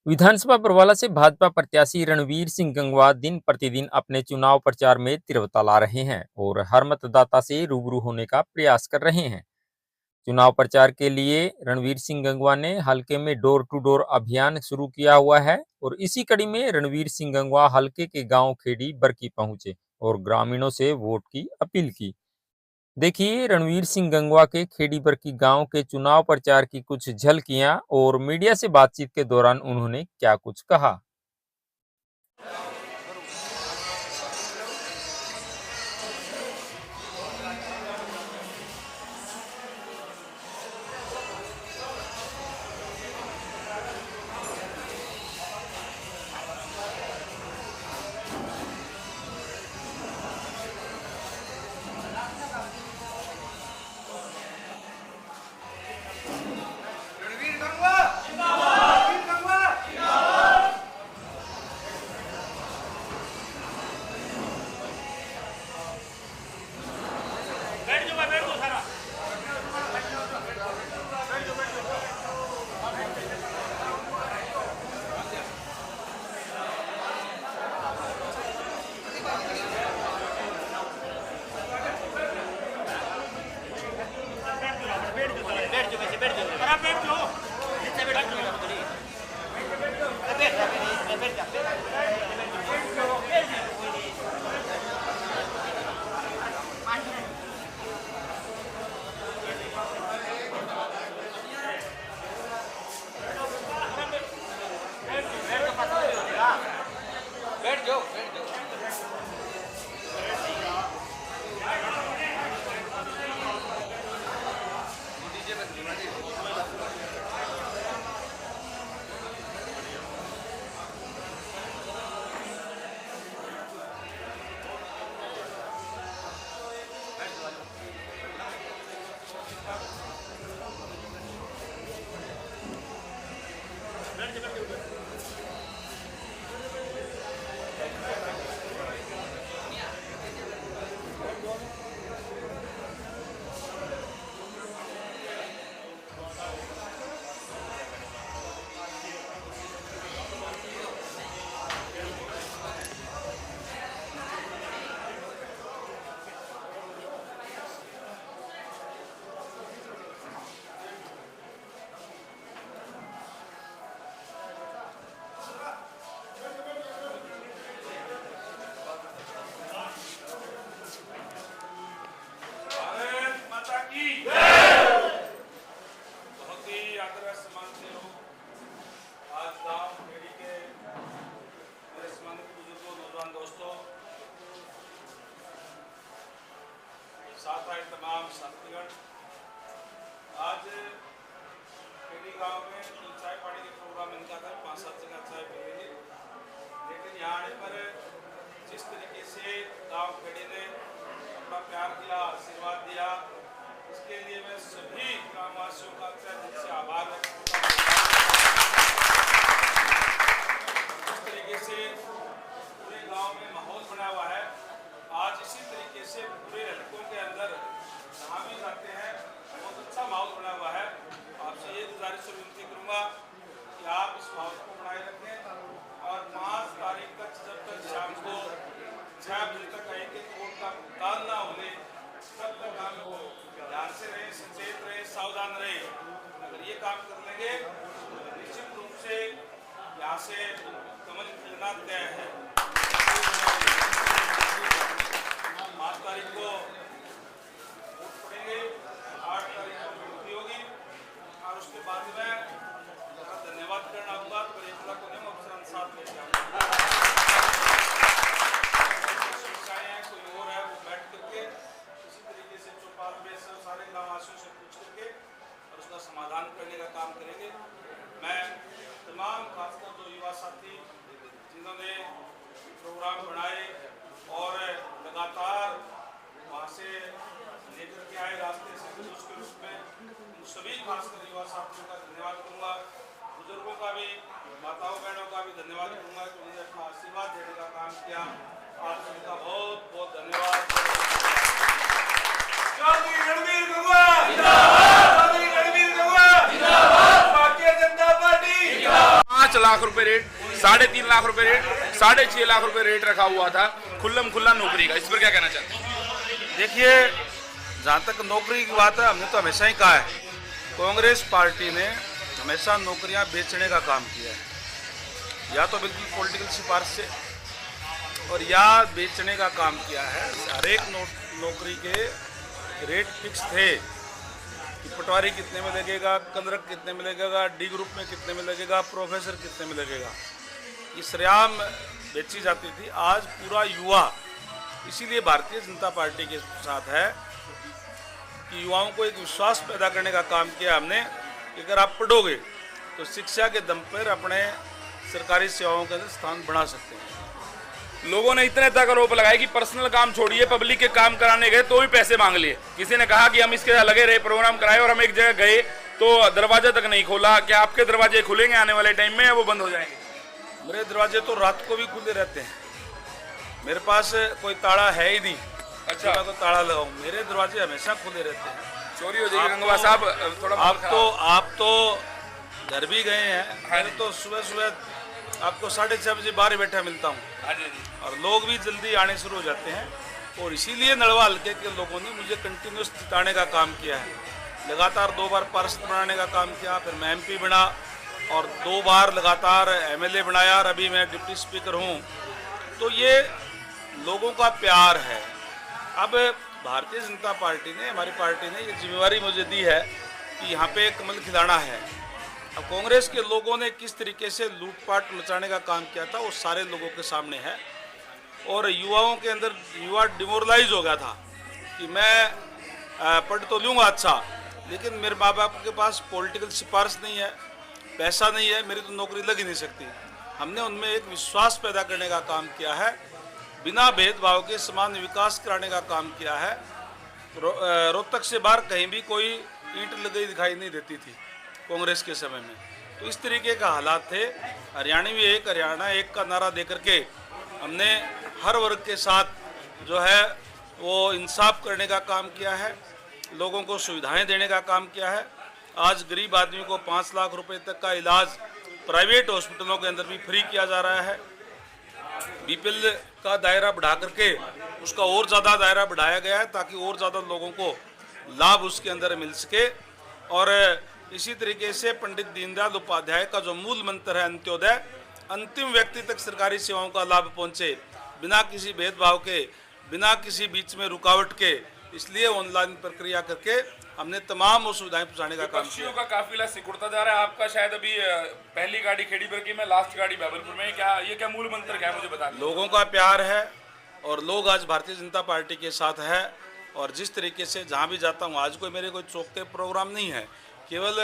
विधानसभा बरवाला से भाजपा प्रत्याशी रणवीर सिंह गंगवा दिन प्रतिदिन अपने चुनाव प्रचार में तीव्रता ला रहे हैं और हर मतदाता से रूबरू होने का प्रयास कर रहे हैं। चुनाव प्रचार के लिए रणवीर सिंह गंगवा ने हलके में डोर टू डोर अभियान शुरू किया हुआ है और इसी कड़ी में रणवीर सिंह गंगवा हलके के गांव खेड़ी बरकी पहुंचे और ग्रामीणों से वोट की अपील की। देखिए रणवीर सिंह गंगवा के खेड़ी बरकी गांव के चुनाव प्रचार की कुछ झलकियां और मीडिया से बातचीत के दौरान उन्होंने क्या कुछ कहा। साथ आए तमाम साथीगण, आज खेड़ी गांव में चाय पानी के प्रोग्राम इनका था, 5-7 जगह चाय पिएंगे, लेकिन यहाँ आने पर जिस तरीके से गांव खेड़ी ने अपना प्यार दिया, आशीर्वाद दिया, इसके लिए मैं सभी ग्रामवासियों का दिल से आभार व्यक्त करता हूँ। इस तरीके से पूरे गांव में माहौल बना हुआ है। आज इसी तरीके से पूरे हलकों के अंदर जहाँ भी जाते हैं बहुत अच्छा माहौल बना हुआ है। आपसे ये गुजारिश और विनती करूँगा कि आप इस माहौल को बनाए रखें और 5 तारीख तक जब तक शाम को 6 बजे तक एक वोट का भुगतान ना होने तब तक आप ध्यान से रहें, सचेत रहें, सावधान रहें। अगर ये काम कर लेंगे तो निश्चित रूप से यहाँ से कमल खिलना तय है। 5 तारीख को वोट पड़ेंगे, 8 तारीख को गिनती होगी और उसके बाद में धन्यवाद करना होगा। तो एक लाख को नहीं अफसर साथ लेके आऊँगा, कोई और है वो बैठ करके इसी तरीके से चौपाल में सब सारे ग्रामवासियों से पूछ करके और उसका समाधान करने का काम करेंगे। मैं तमाम खासकर जो युवा साथी जिन्होंने प्रोग्राम बनाए और लगातार वहाँ से लेकर के आए रास्ते से जुलूस के रूप में, उन सभी खासकर युवा साथियों का धन्यवाद करूँगा। बुजुर्गों का भी, माताओं बहनों का भी धन्यवाद करूँगा कि उन्होंने अपना आशीर्वाद देने का काम किया। आप सभी का बहुत बहुत धन्यवाद। रणवीर गंगवा जिंदाबाद, रणवीर गंगवा जिंदाबाद, भारतीय जनता पार्टी जिंदाबाद। 5 5 लाख रुपए रेट, 3.5 लाख रुपए रेट, 6.5 लाख रुपए रेट रखा हुआ था खुल्लम खुल्ला नौकरी का। इस पर क्या कहना चाहते हैं? देखिए, जहाँ तक नौकरी की बात है, हमने तो हमेशा ही कहा है, कांग्रेस पार्टी ने हमेशा नौकरियां बेचने का काम किया है, या तो बिल्कुल पॉलिटिकल सिफारिश से और या बेचने का काम किया है। हर एक नौकरी के रेट फिक्स थे कि पटवारी कितने में लगेगा, कंदरक कितने में लगेगा, डी ग्रुप में कितने में लगेगा, प्रोफेसर कितने में लगेगा, ये सरेआम बेची जाती थी। आज पूरा युवा इसीलिए भारतीय जनता पार्टी के साथ है कि युवाओं को एक विश्वास पैदा करने का काम किया हमने कि अगर आप पढ़ोगे तो शिक्षा के दम पर अपने सरकारी सेवाओं के अंदर स्थान बना सकते हैं। लोगों ने इतने तक आरोप लगाया कि पर्सनल काम छोड़िए, पब्लिक के काम कराने गए तो भी पैसे मांग लिए। किसी ने कहा कि हम इसके लगे रहे, प्रोग्राम कराए, और हम एक जगह गए तो दरवाजा तक नहीं खोला। क्या आपके दरवाजे खुलेंगे आने वाले टाइम में या वो बंद हो जाएंगे? मेरे दरवाजे तो रात को भी खुले रहते हैं, मेरे पास कोई ताला है ही नहीं। अच्छा, मैं तो ताला लगाऊं, मेरे दरवाजे हमेशा खुले रहते हैं। चोरी हो जाएगी गंगवा साहब? थोड़ा आप तो घर भी गए हैं। मैं तो सुबह सुबह आपको 6:30 बजे बाहर बैठा मिलता हूँ, और लोग भी जल्दी आने शुरू हो जाते हैं। और इसीलिए नलवा हल्के के लोगों ने मुझे कंटिन्यूस जिताने का काम किया है। लगातार 2 बार पार्षद बनाने का काम किया, फिर मैं MP बना और 2 बार लगातार MLA बनाया, और अभी मैं डिप्टी स्पीकर हूँ। तो ये लोगों का प्यार है। अब भारतीय जनता पार्टी ने, हमारी पार्टी ने ये जिम्मेवारी मुझे दी है कि यहाँ पे कमल खिलाना है। अब कांग्रेस के लोगों ने किस तरीके से लूटपाट मचाने का काम किया था वो सारे लोगों के सामने है। और युवाओं के अंदर, युवा डिमोरलाइज हो गया था कि मैं पढ़ तो लूँगा अच्छा, लेकिन मेरे माँ बाप के पास पॉलिटिकल सिफारिश नहीं है, पैसा नहीं है, मेरी तो नौकरी लग ही नहीं सकती। हमने उनमें एक विश्वास पैदा करने का काम किया है, बिना भेदभाव के समान विकास कराने का काम किया है। रोहतक से बाहर कहीं भी कोई ईंट लगी दिखाई नहीं देती थी कांग्रेस के समय में। तो इस तरीके का हालात थे। हरियाणवी एक, हरियाणा एक का नारा देकर के हमने हर वर्ग के साथ जो है वो इंसाफ करने का काम किया है, लोगों को सुविधाएं देने का काम किया है। आज गरीब आदमी को 5 लाख रुपए तक का इलाज प्राइवेट हॉस्पिटलों के अंदर भी फ्री किया जा रहा है। BPL का दायरा बढ़ा करके उसका और ज़्यादा दायरा बढ़ाया गया है ताकि और ज़्यादा लोगों को लाभ उसके अंदर मिल सके। और इसी तरीके से पंडित दीनदयाल उपाध्याय का जो मूल मंत्र है अंत्योदय, अंतिम व्यक्ति तक सरकारी सेवाओं का लाभ पहुंचे बिना किसी भेदभाव के, बिना किसी बीच में रुकावट के, इसलिए ऑनलाइन प्रक्रिया करके हमने तमाम वो सुविधाएं पहुंचाने का काम किया। का काफिला सिकुड़ता जा रहा है। आपका शायद अभी पहली गाड़ी खेड़ीपुर की में, लास्ट गाड़ी भागलपुर में। क्या मूल मंत्र क्या है मुझे बता दें। लोगों का प्यार है और लोग आज भारतीय जनता पार्टी के साथ है। और जिस तरीके से जहाँ भी जाता हूँ, आज मेरे कोई चौक के प्रोग्राम नहीं है, केवल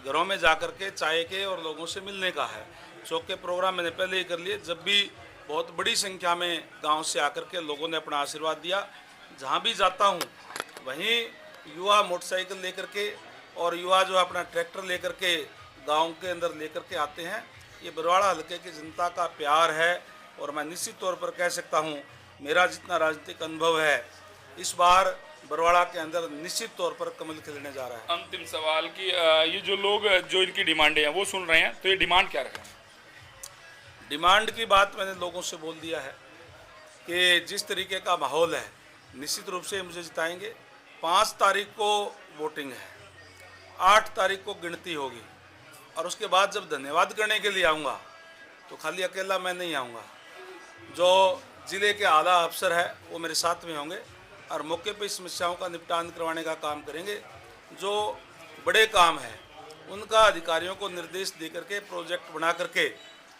घरों में जा कर के चाय के और लोगों से मिलने का है। चौक के प्रोग्राम मैंने पहले ही कर लिए, जब भी बहुत बड़ी संख्या में गांव से आकर के लोगों ने अपना आशीर्वाद दिया। जहां भी जाता हूं वहीं युवा मोटरसाइकिल लेकर के और युवा जो अपना ट्रैक्टर लेकर के गांव के अंदर लेकर के आते हैं। ये बरवाड़ा हल्के की जनता का प्यार है। और मैं निश्चित तौर पर कह सकता हूं, मेरा जितना राजनीतिक अनुभव है, इस बार बरवाड़ा के अंदर निश्चित तौर पर कमल खिलने जा रहा है। अंतिम सवाल कि ये जो लोग जो इनकी डिमांडें हैं वो सुन रहे हैं, तो ये डिमांड क्या रखें? डिमांड की बात मैंने लोगों से बोल दिया है कि जिस तरीके का माहौल है निश्चित रूप से मुझे जिताएंगे। 5 तारीख को वोटिंग है, 8 तारीख को गिनती होगी, और उसके बाद जब धन्यवाद करने के लिए आऊँगा तो खाली अकेला मैं नहीं आऊँगा। जो ज़िले के आला अफसर है वो मेरे साथ में होंगे और मौके पर समस्याओं का निपटान करवाने का काम करेंगे। जो बड़े काम हैं उनका अधिकारियों को निर्देश दे करके प्रोजेक्ट बना करके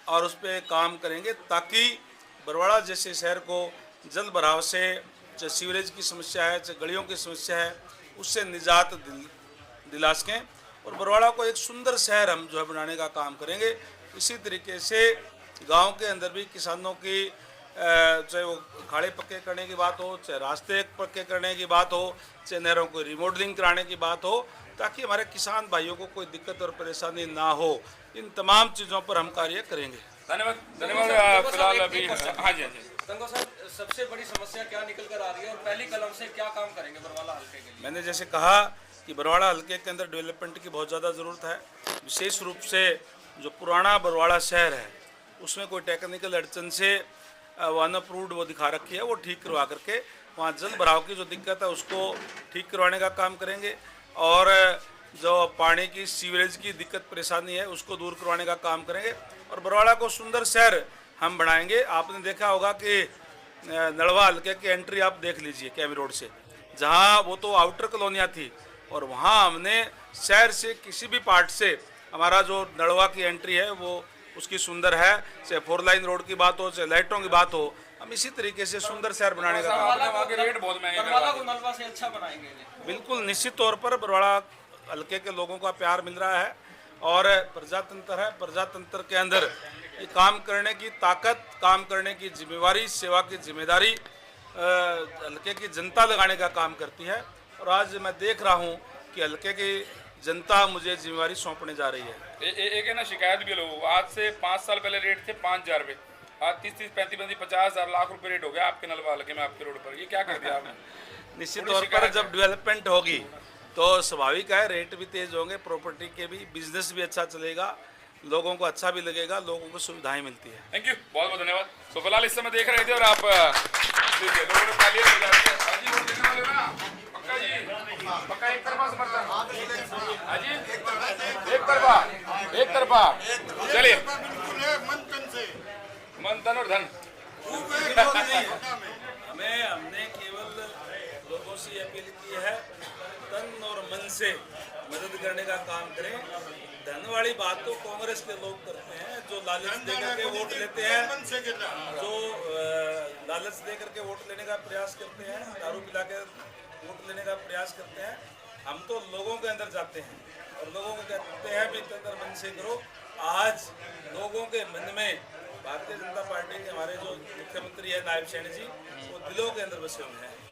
और उस पर काम करेंगे, ताकि बरवाड़ा जैसे शहर को जल भराव से, चाहे सीवरेज की समस्या है, चाहे गलियों की समस्या है, उससे निजात दिला सकें और बरवाड़ा को एक सुंदर शहर हम जो है बनाने का काम करेंगे। इसी तरीके से गांव के अंदर भी किसानों की चाहे वो खाड़े पक्के करने की बात हो, चाहे रास्ते पक्के करने की बात हो, चाहे नहरों को रिमॉडलिंग कराने की बात हो, ताकि हमारे किसान भाइयों को कोई दिक्कत और परेशानी ना हो। इन तमाम चीज़ों पर हम कार्य करेंगे। धन्यवाद। फिलहाल अभी हाँ जी। गंगवा साहब, सबसे बड़ी समस्या क्या निकल कर आ रही है और पहली कलम से क्या काम करेंगे बरवाड़ा हल्के के लिए? मैंने जैसे कहा कि बरवाड़ा हल्के के अंदर डेवलपमेंट की बहुत ज़्यादा ज़रूरत है। विशेष रूप से जो पुराना बरवाड़ा शहर है उसमें कोई टेक्निकल अड़चन से वन अप्रूव्ड वो दिखा रखी है, वो ठीक करवा करके वहाँ जल भराव की जो दिक्कत है उसको ठीक करवाने का काम करेंगे और जो पानी की सीवरेज की दिक्कत परेशानी है उसको दूर करवाने का काम करेंगे और बरवाड़ा को सुंदर शहर हम बनाएंगे। आपने देखा होगा कि नड़वा हल्के की एंट्री आप देख लीजिए कैमी रोड से, जहाँ वो तो आउटर कॉलोनियाँ थी और वहाँ हमने शहर से किसी भी पार्ट से हमारा जो नड़वा की एंट्री है वो उसकी सुंदर है, चाहे 4 लाइन रोड की बात हो चाहे लाइटों की बात हो, हम इसी तरीके से सुंदर शहर बनाने का बरवाला को नलवा से अच्छा बनाएंगे। बिल्कुल निश्चित तौर पर बरवाड़ा हल्के के लोगों का प्यार मिल रहा है और प्रजातंत्र है, प्रजातंत्र के अंदर ये काम करने की ताकत, काम करने की जिम्मेवारी, सेवा की जिम्मेदारी हल्के की जनता लगाने का काम करती है और आज मैं देख रहा हूँ कि हल्के की जनता मुझे जिम्मेवारी सौंपने जा रही है। एक है ना शिकायत भी लोगों को, आज से 5 साल पहले रेट थे 5,000 रुपये, आज 30-30, 35-35, 50,000 लाख रुपए रेट हो गया आपके नलवा हल्के में, आपके रोड पर। ये क्या कर दिया आपने? निश्चित तौर पर जब डेवलपमेंट होगी तो स्वाभाविक है रेट भी तेज होंगे, प्रॉपर्टी के भी, बिजनेस भी अच्छा चलेगा, लोगों को अच्छा भी लगेगा, लोगों को सुविधाएं मिलती है। थैंक यू, बहुत बहुत धन्यवाद। तो फिलहाल इस समय देख रहे थे और आप पक्का एक तरफा समर्थन, एक तरफा, चलिए मन तन और धन। हमने केवल लोगों से अपील की है तन और मन से मदद करने का काम करें। धन वाली बात तो कांग्रेस के लोग करते हैं जो लालच देकर के वोट लेते हैं, जो लालच देकर के वोट लेने का प्रयास करते हैं, दारू पिला के वोट लेने का प्रयास करते हैं। हम तो लोगों के अंदर जाते हैं और लोगों को कहते हैं भी तन मन से करो। आज लोगों के मन में भारतीय जनता पार्टी के हमारे जो मुख्यमंत्री है नायब सैनी जी, वो दिलों के अंदर बसे हुए हैं।